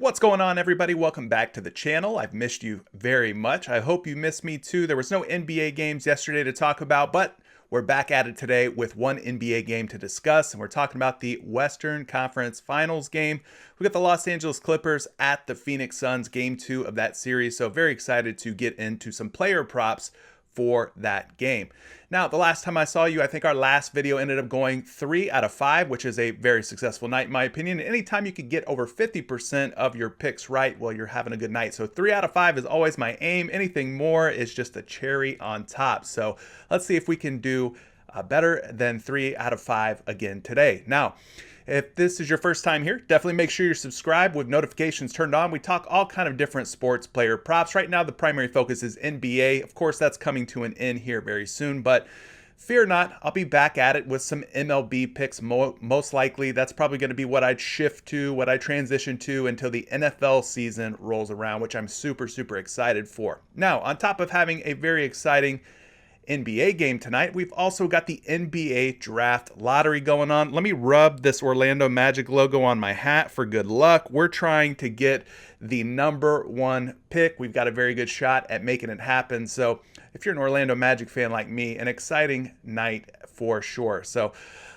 What's going on, everybody? Welcome back to the channel. I've missed you very much. I hope you missed me too. There was no NBA games yesterday to talk about, but we're back at it today with one NBA game to discuss, and we're talking about the Western Conference Finals game. We got the Los Angeles Clippers at the Phoenix Suns, game 2 of that series, so very excited to get into some player props for that game. Now, the last time I saw you, I think our last video ended up going 3 out of 5, which is a very successful night in my opinion. Anytime you can get over 50% of your picks right, well, you're having a good night. So 3 out of 5 is always my aim. Anything more is just a cherry on top. So let's see if we can do better than 3 out of 5 again today. Now, if this is your first time here, definitely make sure you're subscribed with notifications turned on. We talk all kind of different sports player props. Right now, the primary focus is NBA. Of course, that's coming to an end here very soon, but fear not, I'll be back at it with some MLB picks. Most likely, that's probably going to be what I'd shift to, what I transition to until the NFL season rolls around, which I'm super, super excited for. Now, on top of having a very exciting NBA game tonight, we've also got the NBA draft lottery going on. Let me rub this Orlando Magic logo on my hat for good luck. We're trying to get the number 1 pick. We've got a very good shot at making it happen. So if you're an Orlando Magic fan like me, an exciting night for sure. So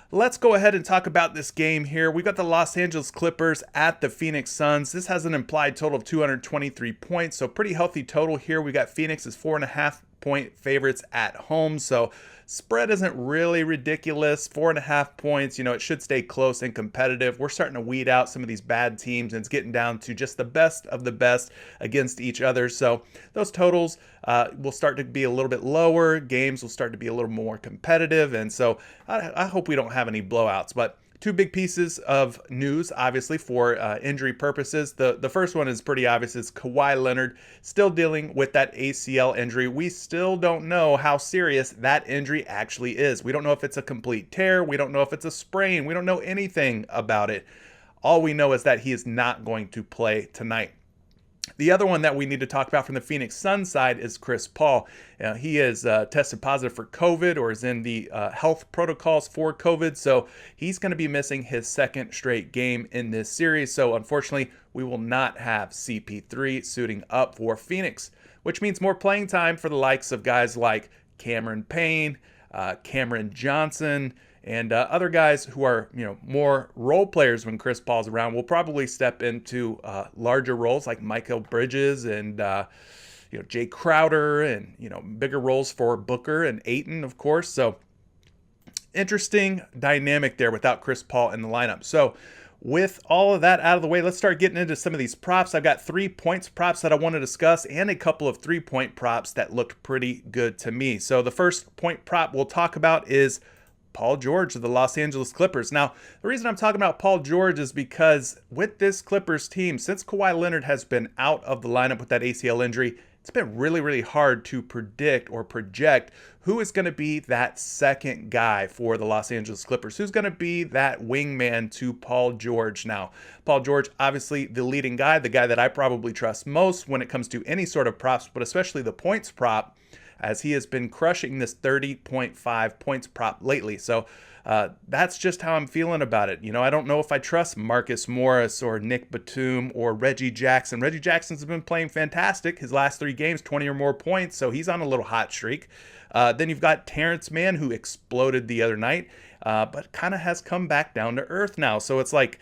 let's go ahead and talk about this game here. We've got the Los Angeles Clippers at the Phoenix Suns. This has an implied total of 223 points, so pretty healthy total here. We got Phoenix as 4.5-point favorites at home, so spread isn't really ridiculous. 4.5 points, it should stay close and competitive. We're starting to weed out some of these bad teams, and it's getting down to just the best of the best against each other. So those totals will start to be a little bit lower. Games will start to be a little more competitive, and so I hope we don't have any blowouts. But two big pieces of news, obviously, for injury purposes. The first one is pretty obvious. It's Kawhi Leonard still dealing with that ACL injury. We still don't know how serious that injury actually is. We don't know if it's a complete tear. We don't know if it's a sprain. We don't know anything about it. All we know is that he is not going to play tonight. The other one that we need to talk about from the Phoenix Suns side is Chris Paul. He is tested positive for COVID, or is in the health protocols for COVID, so he's going to be missing his second straight game in this series. So unfortunately, we will not have CP3 suiting up for Phoenix, which means more playing time for the likes of guys like Cameron Payne, Cameron Johnson, and other guys who are, more role players when Chris Paul's around will probably step into larger roles like Mikal Bridges and, Jay Crowder, and, bigger roles for Booker and Ayton, of course. So interesting dynamic there without Chris Paul in the lineup. So with all of that out of the way, let's start getting into some of these props. I've got 3 points props that I want to discuss and a couple of 3-point props that looked pretty good to me. So the first point prop we'll talk about is Paul George of the Los Angeles Clippers. Now, the reason I'm talking about Paul George is because with this Clippers team, since Kawhi Leonard has been out of the lineup with that ACL injury, it's been really, really hard to predict or project who is going to be that second guy for the Los Angeles Clippers. Who's going to be that wingman to Paul George? Now, Paul George, obviously the leading guy, the guy that I probably trust most when it comes to any sort of props, but especially the points prop, as he has been crushing this 30.5 points prop lately. So that's just how I'm feeling about it. I don't know if I trust Marcus Morris or Nick Batum or Reggie Jackson. Reggie Jackson's been playing fantastic. His last 3 games, 20 or more points, so he's on a little hot streak. Then you've got Terrence Mann, who exploded the other night, but kind of has come back down to earth now. So it's like,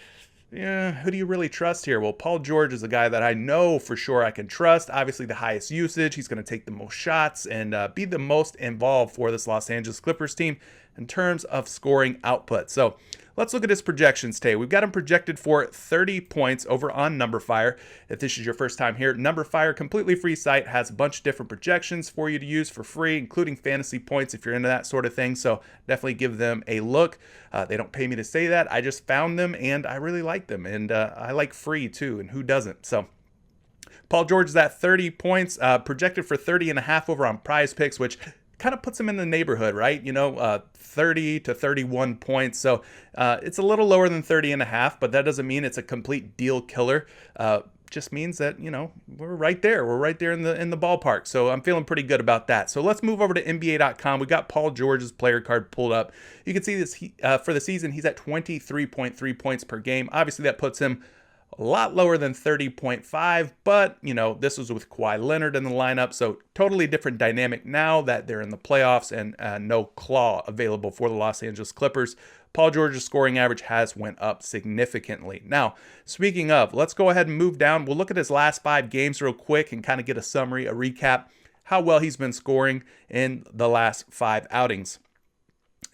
who do you really trust here? Well, Paul George is a guy that I know for sure I can trust. Obviously, the highest usage. He's going to take the most shots and be the most involved for this Los Angeles Clippers team in terms of scoring output. So let's look at his projections today. We've got him projected for 30 points over on NumberFire. If this is your first time here, NumberFire, completely free site, has a bunch of different projections for you to use for free, including fantasy points if you're into that sort of thing. So definitely give them a look. They don't pay me to say that. I just found them and I really like them. And I like free too, and who doesn't? So Paul George is at 30 points, projected for 30.5 over on PrizePicks, which kind of puts him in the neighborhood, right? 30 to 31 points. So it's a little lower than 30.5, but that doesn't mean it's a complete deal killer. Just means that, we're right there. We're right there in the ballpark. So I'm feeling pretty good about that. So let's move over to NBA.com. We got Paul George's player card pulled up. You can see this for the season, he's at 23.3 points per game. Obviously, that puts him a lot lower than 30.5, but, this was with Kawhi Leonard in the lineup, so totally different dynamic now that they're in the playoffs and no claw available for the Los Angeles Clippers. Paul George's scoring average has went up significantly. Now, speaking of, let's go ahead and move down. We'll look at his last 5 games real quick and kind of get a summary, a recap, how well he's been scoring in the last 5 outings.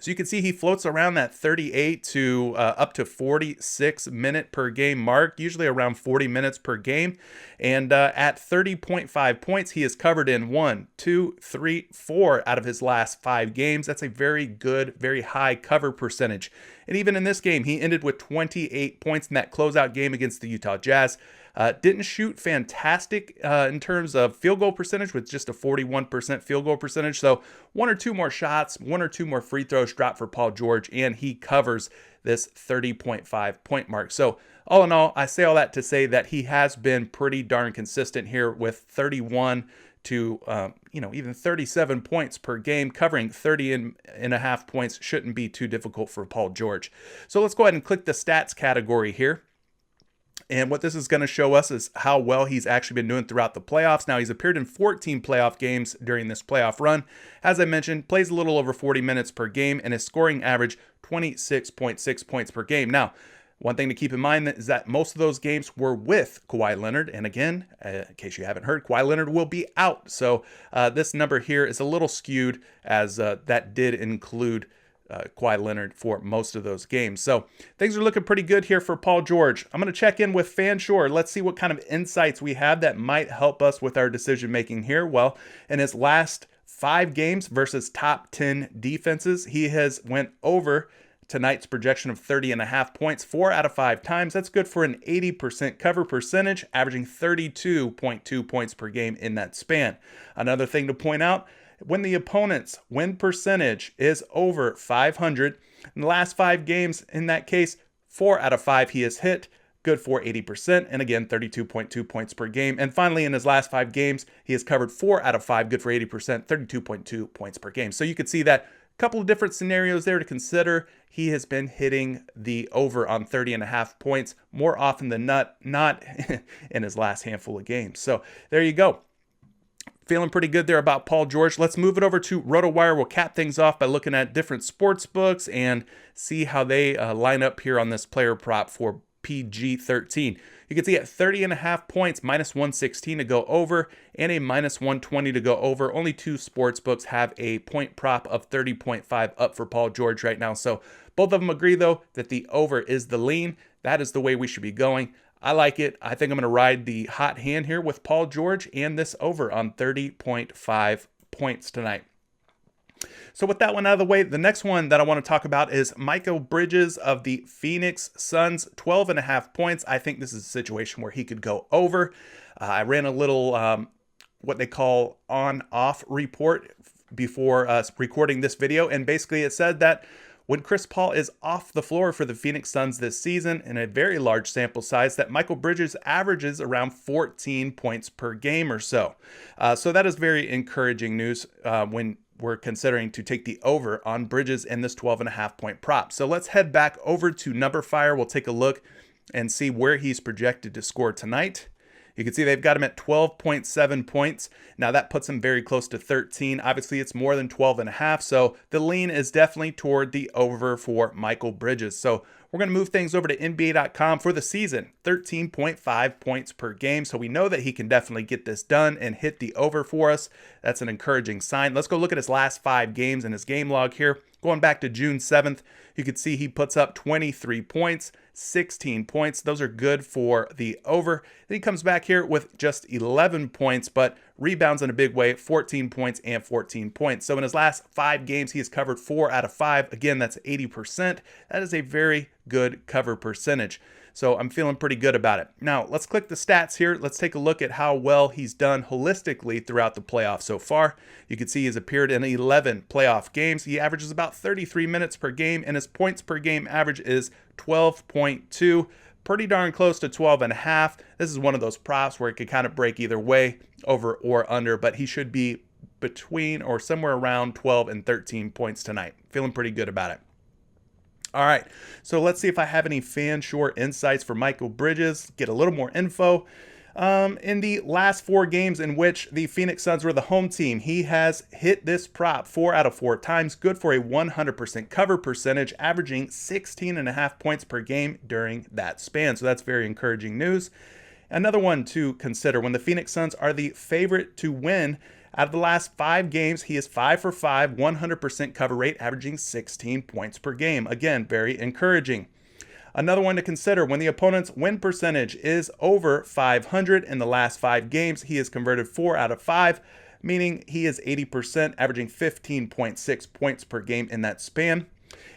So you can see he floats around that 38 to up to 46 minute per game mark, usually around 40 minutes per game. And at 30.5 points, he is covered in 1, 2, 3, 4 out of his last 5 games. That's a very good, very high cover percentage. And even in this game, he ended with 28 points in that closeout game against the Utah Jazz. Didn't shoot fantastic in terms of field goal percentage with just a 41% field goal percentage. So 1 or 2 more shots, 1 or 2 more free throws dropped for Paul George, and he covers this 30.5 point mark. So all in all, I say all that to say that he has been pretty darn consistent here with 31 to even 37 points per game. Covering 30.5 points shouldn't be too difficult for Paul George. So let's go ahead and click the stats category here. And what this is going to show us is how well he's actually been doing throughout the playoffs. Now, he's appeared in 14 playoff games during this playoff run. As I mentioned, plays a little over 40 minutes per game, and his scoring average 26.6 points per game. Now, one thing to keep in mind is that most of those games were with Kawhi Leonard. And again, in case you haven't heard, Kawhi Leonard will be out. So this number here is a little skewed, as that did include Kawhi Leonard for most of those games. So things are looking pretty good here for Paul George. I'm going to check in with FanShore. Let's see what kind of insights we have that might help us with our decision making here. Well, in his last 5 games versus top 10 defenses, he has went over tonight's projection of 30.5 points 4 out of 5 times. That's good for an 80% cover percentage, averaging 32.2 points per game in that span. Another thing to point out, when the opponent's win percentage is over 500, in the last 5 games, in that case, 4 out of 5 he has hit, good for 80%, and again, 32.2 points per game. And finally, in his last 5 games, he has covered 4 out of 5, good for 80%, 32.2 points per game. So you can see that a couple of different scenarios there to consider. He has been hitting the over on 30.5 points more often than not in his last handful of games. So there you go. Feeling pretty good there about Paul George. Let's move it over to RotoWire. We'll cap things off by looking at different sports books and see how they line up here on this player prop for PG13. You can see at 30.5 points, minus 116 to go over, and a minus 120 to go over. Only 2 sports books have a point prop of 30.5 up for Paul George right now. So both of them agree, though, that the over is the lean. That is the way we should be going. I like it. I think I'm going to ride the hot hand here with Paul George and this over on 30.5 points tonight. So with that one out of the way, the next one that I want to talk about is Mikal Bridges of the Phoenix Suns, 12.5 points. I think this is a situation where he could go over. I ran a little what they call on-off report before recording this video, and basically it said that when Chris Paul is off the floor for the Phoenix Suns this season, in a very large sample size, that Mikal Bridges averages around 14 points per game or so. So that is very encouraging news when we're considering to take the over on Bridges in this 12.5 point prop. So let's head back over to Numberfire. We'll take a look and see where he's projected to score tonight. You can see they've got him at 12.7 points. Now that puts him very close to 13. Obviously, it's more than 12.5. So the lean is definitely toward the over for Mikal Bridges. So we're going to move things over to NBA.com for the season. 13.5 points per game. So we know that he can definitely get this done and hit the over for us. That's an encouraging sign. Let's go look at his last 5 games and his game log here. Going back to June 7th, you can see he puts up 23 points, 16 points. Those are good for the over. Then he comes back here with just 11 points, but rebounds in a big way, 14 points and 14 points. So in his last 5 games, he has covered 4 out of 5. Again, that's 80%. That is a very good cover percentage. So I'm feeling pretty good about it. Now, let's click the stats here. Let's take a look at how well he's done holistically throughout the playoffs so far. You can see he's appeared in 11 playoff games. He averages about 33 minutes per game, and his points per game average is 12.2. Pretty darn close to 12.5. This is one of those props where it could kind of break either way, over or under, but he should be between or somewhere around 12 and 13 points tonight. Feeling pretty good about it. All right, so let's see if I have any fan short insights for Mikal Bridges, get a little more info. In the last 4 games in which the Phoenix Suns were the home team, he has hit this prop 4 out of 4 times, good for a 100% cover percentage, averaging 16.5 points per game during that span. So that's very encouraging news. Another one to consider: when the Phoenix Suns are the favorite to win, out of the last 5 games, he is 5 for 5, 100% cover rate, averaging 16 points per game. Again, very encouraging. Another one to consider: when the opponent's win percentage is over 500 in the last 5 games, he has converted 4 out of 5, meaning he is 80%, averaging 15.6 points per game in that span.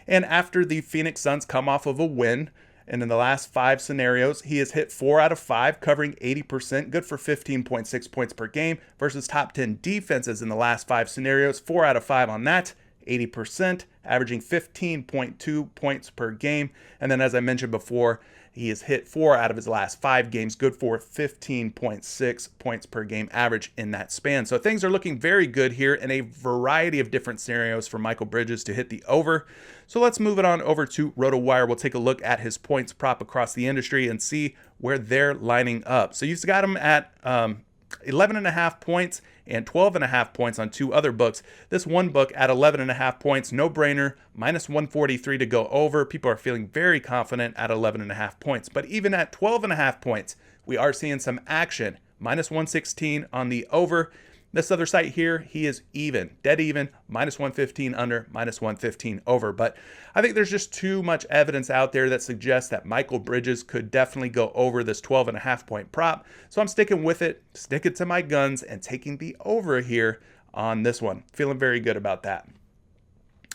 And after the Phoenix Suns come off of a win, and in the last 5 scenarios, he has hit 4 out of 5, covering 80%, good for 15.6 points per game, versus top 10 defenses in the last 5 scenarios, 4 out of 5 on that, 80%, averaging 15.2 points per game. And then, as I mentioned before, he has hit 4 out of his last 5 games, good for 15.6 points per game average in that span. So things are looking very good here in a variety of different scenarios for Mikal Bridges to hit the over. So let's move it on over to RotoWire. We'll take a look at his points prop across the industry and see where they're lining up. So you've got him at 11.5 points and 12.5 points on 2 other books. This one book at 11.5 points, no brainer, minus 143 to go over. People are feeling very confident at 11.5 points. But even at 12.5 points, we are seeing some action. Minus 116 on the over. This other site here, he is even, dead even, minus 115 under, minus 115 over. But I think there's just too much evidence out there that suggests that Mikal Bridges could definitely go over this 12.5 point prop. So I'm sticking with it, sticking to my guns, and taking the over here on this one. Feeling very good about that.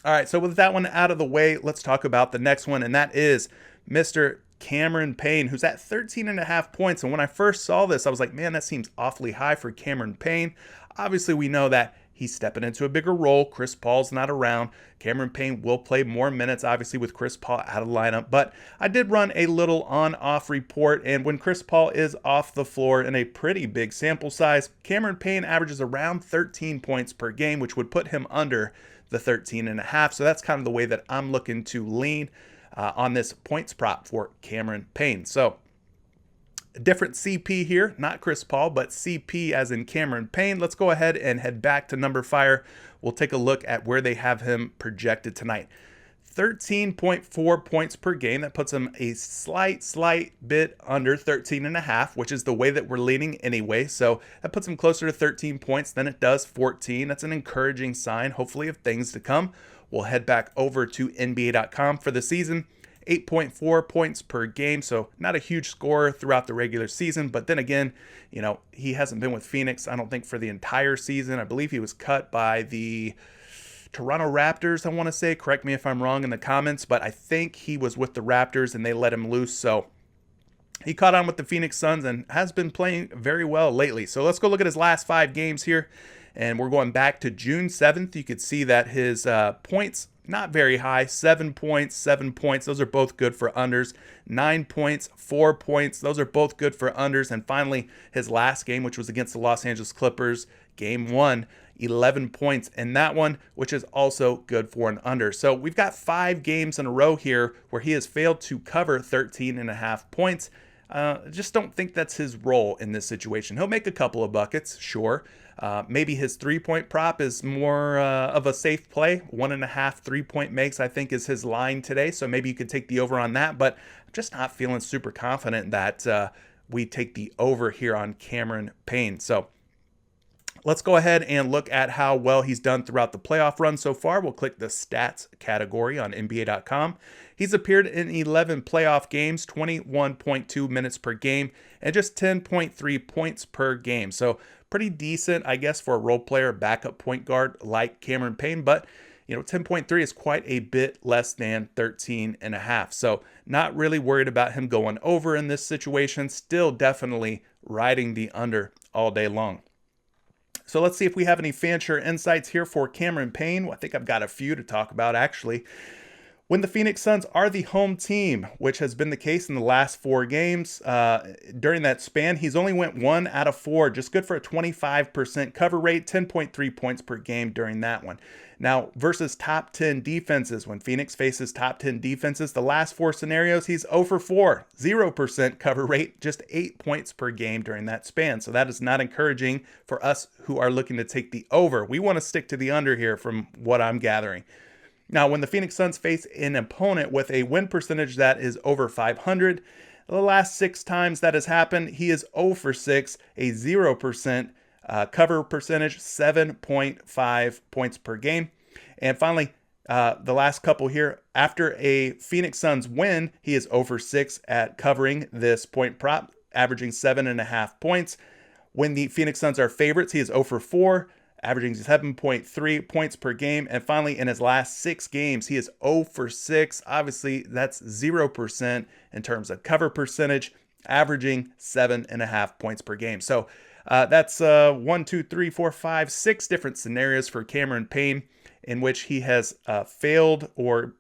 All right, so with that one out of the way, let's talk about the next one, and that is Mr. Cameron Payne, who's at 13.5 points. And when I first saw this, I was like, man, that seems awfully high for Cameron Payne. Obviously, we know that he's stepping into a bigger role. Chris Paul's not around. Cameron Payne will play more minutes, obviously, with Chris Paul out of the lineup. But I did run a little on-off report, and when Chris Paul is off the floor in a pretty big sample size, Cameron Payne averages around 13 points per game, which would put him under the 13.5. So that's kind of the way that I'm looking to lean on this points prop for Cameron Payne. So a different CP here, not Chris Paul, but CP as in Cameron Payne. Let's go ahead and head back to Number Fire. We'll take a look at where they have him projected tonight. 13.4 points per game. That puts him a slight bit under 13.5, which is the way that we're leaning anyway. So that puts him closer to 13 points than it does 14. That's an encouraging sign, hopefully, of things to come. We'll head back over to NBA.com for the season. 8.4 points per game, so not a huge scorer throughout the regular season. But then again, you know, he hasn't been with Phoenix, I don't think, for the entire season. I believe he was cut by the Toronto Raptors, I want to say. Correct me if I'm wrong in the comments, but I think he was with the Raptors and they let him loose. So he caught on with the Phoenix Suns and has been playing very well lately. So let's go look at his last 5 games here. And we're going back to June 7th. You could see that his points, not very high. 7 points, 7 points. Those are both good for unders. 9 points, 4 points. Those are both good for unders. And finally, his last game, which was against the Los Angeles Clippers, game 1, 11 points in that one, which is also good for an under. So we've got 5 games in a row here where he has failed to cover 13.5 points. Just don't think that's his role in this situation. He'll make a couple of buckets, sure. Maybe his 3-point prop is more of a safe play. 1.5 3-point makes, I think, is his line today. So maybe you could take the over on that. But I'm just not feeling super confident that we take the over here on Cameron Payne. So let's go ahead and look at how well he's done throughout the playoff run so far. We'll click the stats category on NBA.com. He's appeared in 11 playoff games, 21.2 minutes per game, and just 10.3 points per game. So pretty decent, I guess, for a role player, backup point guard like Cameron Payne. But, you know, 10.3 is quite a bit less than 13.5. So not really worried about him going over in this situation. Still definitely riding the under all day long. So let's see if we have any fan share insights here for Cameron Payne. Well, I think I've got a few to talk about, actually. When the Phoenix Suns are the home team, which has been the case in the last 4 games, during that span, he's only went 1 out of 4, just good for a 25% cover rate, 10.3 points per game during that one. Now, versus top 10 defenses, when Phoenix faces top 10 defenses, the last 4 scenarios, he's 0 for 4, 0% cover rate, just 8 points per game during that span. So that is not encouraging for us who are looking to take the over. We want to stick to the under here from what I'm gathering. Now, when the Phoenix Suns face an opponent with a win percentage that is over 500, the last 6 times that has happened, he is 0 for 6, a 0% cover percentage, 7.5 points per game. And finally, the last couple here, after a Phoenix Suns win, he is 0 for 6 at covering this point prop, averaging 7.5 points. When the Phoenix Suns are favorites, he is 0 for 4, averaging 7.3 points per game. And finally, in his last 6 games, he is 0 for 6. Obviously, that's 0% in terms of cover percentage, averaging 7.5 points per game. So that's 1, 2, 3, 4, 5, 6 different scenarios for Cameron Payne in which he has failed or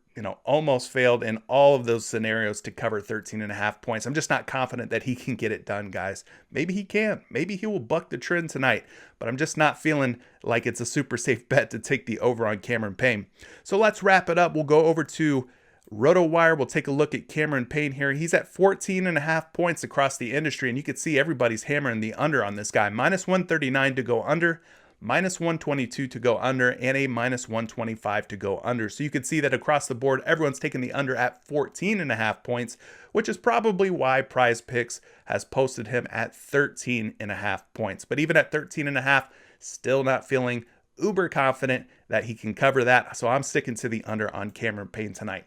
almost failed in all of those scenarios to cover 13.5 points. I'm just not confident that he can get it done, guys. Maybe he can. Maybe he will buck the trend tonight, but I'm just not feeling like it's a super safe bet to take the over on Cameron Payne. So let's wrap it up. We'll go over to RotoWire. We'll take a look at Cameron Payne here. He's at 14.5 points across the industry, and you can see everybody's hammering the under on this guy. -139 to go under, -122 to go under, and a -125 to go under. So you can see that across the board, everyone's taking the under at 14.5 points, which is probably why PrizePicks has posted him at 13.5 points. But even at 13.5, still not feeling uber confident that he can cover that. So I'm sticking to the under on Cameron Payne tonight.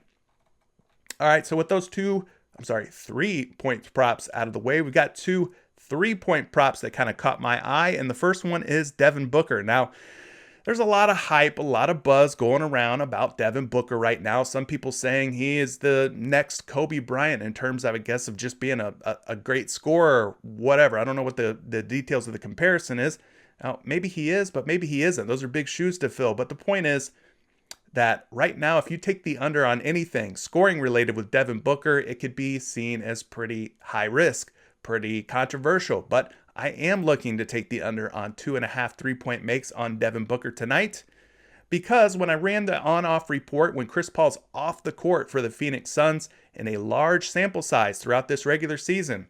All right, so with those 3-point props out of the way, we've got 2 3-point props that kind of caught my eye, and the first one is Devin Booker. Now, there's a lot of hype, a lot of buzz going around about Devin Booker right now. Some people saying he is the next Kobe Bryant in terms of, I guess, of just being a great scorer or whatever. I don't know what the details of the comparison is. Now, maybe he is, but maybe he isn't. Those are big shoes to fill. But the point is that right now, if you take the under on anything scoring related with Devin Booker, it could be seen as pretty high risk, pretty controversial. But I am looking to take the under on 2.5 3-point makes on Devin Booker tonight, because when I ran the on-off report when Chris Paul's off the court for the Phoenix Suns in a large sample size throughout this regular season,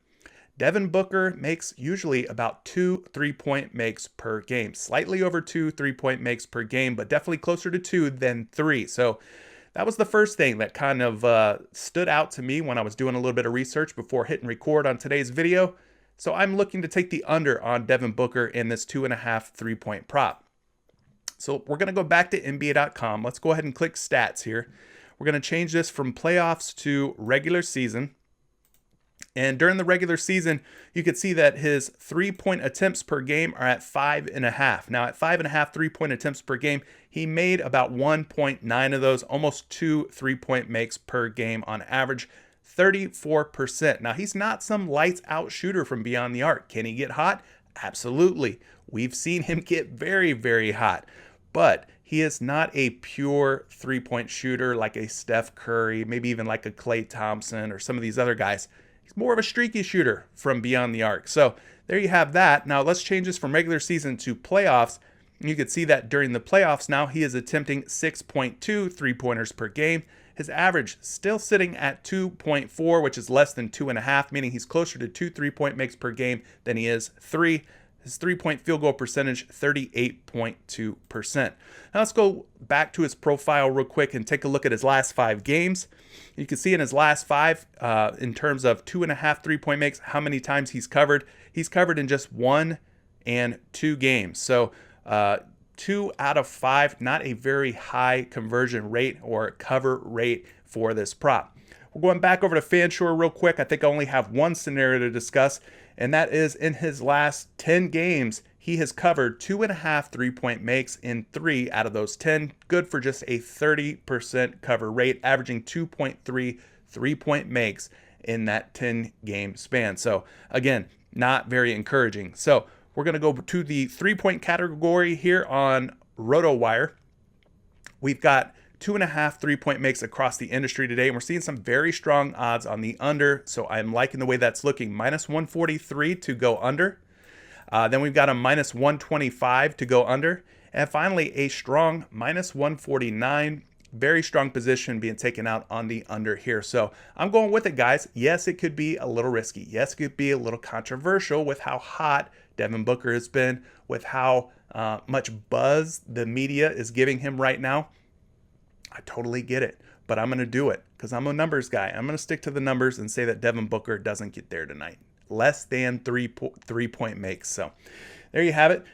Devin Booker makes usually about 2 3-point makes per game, slightly over 2 3-point makes per game, but definitely closer to 2 than 3. So that was the first thing that kind of stood out to me when I was doing a little bit of research before hitting record on today's video. So I'm looking to take the under on Devin Booker in this 2.5 3-point prop. So we're going to go back to NBA.com. Let's go ahead and click stats here. We're going to change this from playoffs to regular season. And during the regular season, you could see that his 3-point attempts per game are at 5.5. Now, at 5.5 3-point attempts per game, he made about 1.9 of those, almost 2 3-point makes per game on average, 34%. Now, he's not some lights out shooter from beyond the arc. Can he get hot? Absolutely. We've seen him get very, very hot. But he is not a pure 3-point shooter like a Steph Curry, maybe even like a Klay Thompson or some of these other guys. He's more of a streaky shooter from beyond the arc. So there you have that. Now let's change this from regular season to playoffs. You can see that during the playoffs now, he is attempting 6.2 3-pointers per game. His average still sitting at 2.4, which is less than 2.5, meaning he's closer to 2 3-point makes per game than he is 3. His 3-point field goal percentage, 38.2%. Now let's go back to his profile real quick and take a look at his last 5 games. You can see in his last 5, in terms of 2.5 3-point makes, how many times he's covered. He's covered in just 1 and 2 games. So 2 out of 5, not a very high conversion rate or cover rate for this prop. We're going back over to FanShore real quick. I think I only have one scenario to discuss, and that is in his last 10 games, he has covered 2.5 3-point makes in 3 out of those 10. Good for just a 30% cover rate, averaging 2.3 3-point makes in that 10-game span. So again, not very encouraging. So we're going to go to the 3-point category here on RotoWire. We've got 2.5 3-point makes across the industry today, and we're seeing some very strong odds on the under, so I'm liking the way that's looking. Minus 143 to go under. Then we've got a minus 125 to go under. And finally, a strong minus 149. Very strong position being taken out on the under here. So I'm going with it, guys. Yes, it could be a little risky. Yes, it could be a little controversial with how hot Devin Booker has been, with how much buzz the media is giving him right now. I totally get it, but I'm going to do it because I'm a numbers guy. I'm going to stick to the numbers and say that Devin Booker doesn't get there tonight. Less than 3-point makes. So there you have it.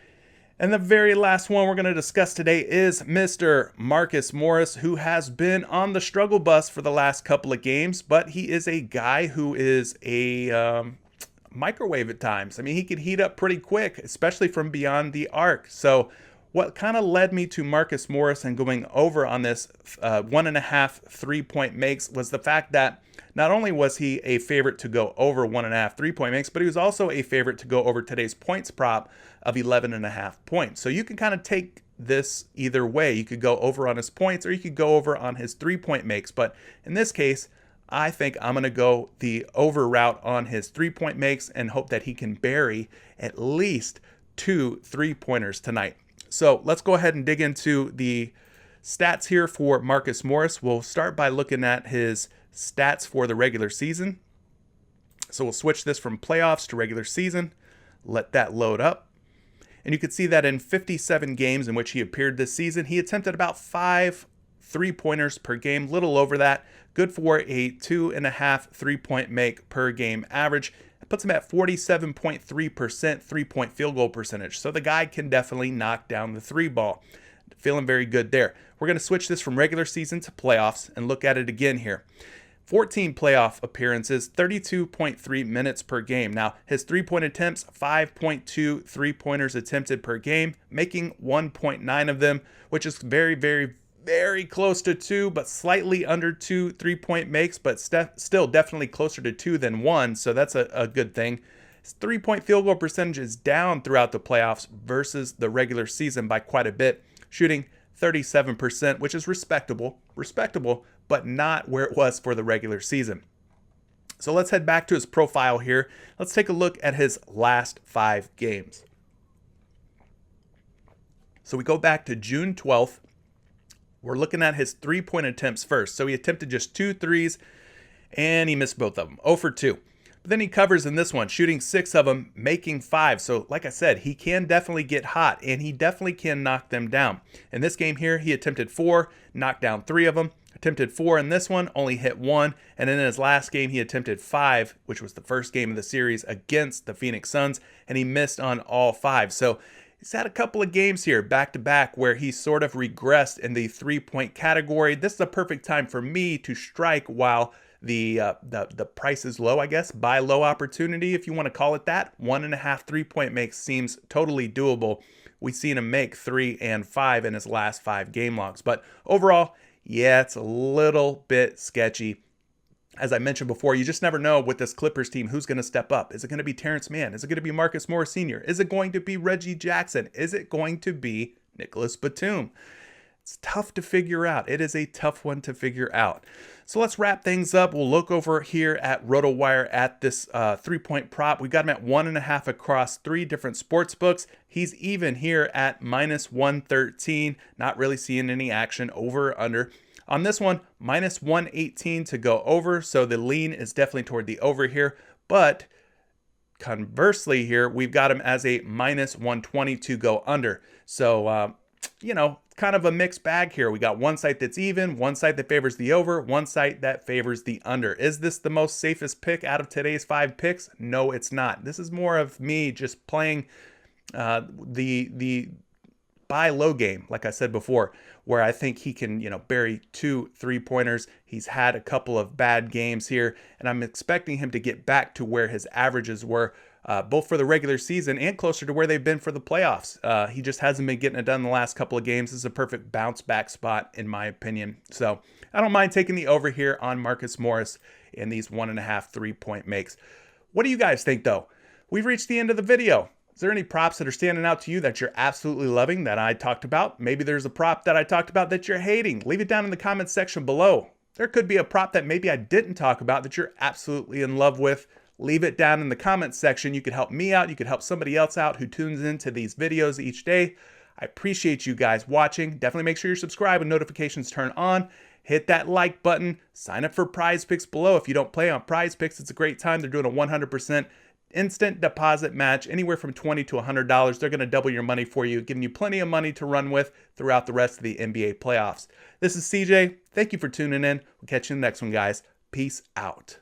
And the very last one we're going to discuss today is Mr. Marcus Morris, who has been on the struggle bus for the last couple of games, but he is a guy who is a microwave at times. I mean, he can heat up pretty quick, especially from beyond the arc. So what kind of led me to Marcus Morris and going over on this 1.5 3-point makes was the fact that not only was he a favorite to go over 1.5 3-point makes, but he was also a favorite to go over today's points prop of 11.5 points. So you can kind of take this either way. You could go over on his points or you could go over on his 3-point makes. But in this case, I think I'm going to go the over route on his 3-point makes and hope that he can bury at least 2 3-pointers tonight. So let's go ahead and dig into the stats here for Marcus Morris. We'll start by looking at his stats for the regular season. So we'll switch this from playoffs to regular season. Let that load up. And you can see that in 57 games in which he appeared this season, he attempted about 5 3-pointers per game, little over that. Good for a 2.5 3-point make per game average. It puts him at 47.3% 3-point field goal percentage. So the guy can definitely knock down the 3 ball. Feeling very good there. We're going to switch this from regular season to playoffs and look at it again here. 14 playoff appearances, 32.3 minutes per game. Now, his 3-point attempts, 5.2 3-pointers attempted per game, making 1.9 of them, which is very, very, very close to 2, but slightly under 2 3-point makes, but still definitely closer to 2 than 1, so that's a good thing. His 3-point field goal percentage is down throughout the playoffs versus the regular season by quite a bit, shooting 37%, which is respectable, but not where it was for the regular season. So let's head back to his profile here. Let's take a look at his last 5 games. So we go back to June 12th. We're looking at his 3-point attempts first. So he attempted just 2 threes, and he missed both of them, 0 for 2. But then he covers in this one, shooting 6 of them, making 5. So like I said, he can definitely get hot, and he definitely can knock them down. In this game here, he attempted 4, knocked down 3 of them. Attempted 4 in this one, only hit 1. And then in his last game, he attempted 5, which was the first game of the series against the Phoenix Suns, and he missed on all 5. So he's had a couple of games here back-to-back where he sort of regressed in the 3-point category. This is a perfect time for me to strike while the price is low, I guess. Buy low opportunity, if you want to call it that. 1.5 3-point makes seems totally doable. We've seen him make 3 and 5 in his last 5 game logs. But overall, yeah, it's a little bit sketchy. As I mentioned before, you just never know with this Clippers team who's going to step up. Is it going to be Terrence Mann? Is it going to be Marcus Morris Sr.? Is it going to be Reggie Jackson? Is it going to be Nicholas Batum? It's tough to figure out. It is a tough one to figure out. So let's wrap things up. We'll look over here at RotoWire at this 3-point prop. We got him at 1.5 across 3 different sports books. He's even here at minus 113. Not really seeing any action over or under. On this one, minus 118 to go over. So the lean is definitely toward the over here. But conversely here, we've got him as a minus 120 to go under. So, kind of a mixed bag here. We got one site that's even, one site that favors the over, one site that favors the under. Is this the most safest pick out of today's 5 picks? No, it's not. This is more of me just playing the buy low game, like I said before, where I think he can, bury 2 3-pointers. He's had a couple of bad games here, and I'm expecting him to get back to where his averages were, both for the regular season and closer to where they've been for the playoffs. He just hasn't been getting it done the last couple of games. This is a perfect bounce back spot, in my opinion. So I don't mind taking the over here on Marcus Morris in these 1.5 3-point makes. What do you guys think, though? We've reached the end of the video. Is there any props that are standing out to you that you're absolutely loving that I talked about? Maybe there's a prop that I talked about that you're hating. Leave it down in the comments section below. There could be a prop that maybe I didn't talk about that you're absolutely in love with. Leave it down in the comments section. You could help me out. You could help somebody else out who tunes into these videos each day. I appreciate you guys watching. Definitely make sure you're subscribed and notifications turn on. Hit that like button. Sign up for PrizePicks below. If you don't play on PrizePicks, it's a great time. They're doing a 100% instant deposit match, anywhere from $20 to $100. They're going to double your money for you, giving you plenty of money to run with throughout the rest of the NBA playoffs. This is CJ. Thank you for tuning in. We'll catch you in the next one, guys. Peace out.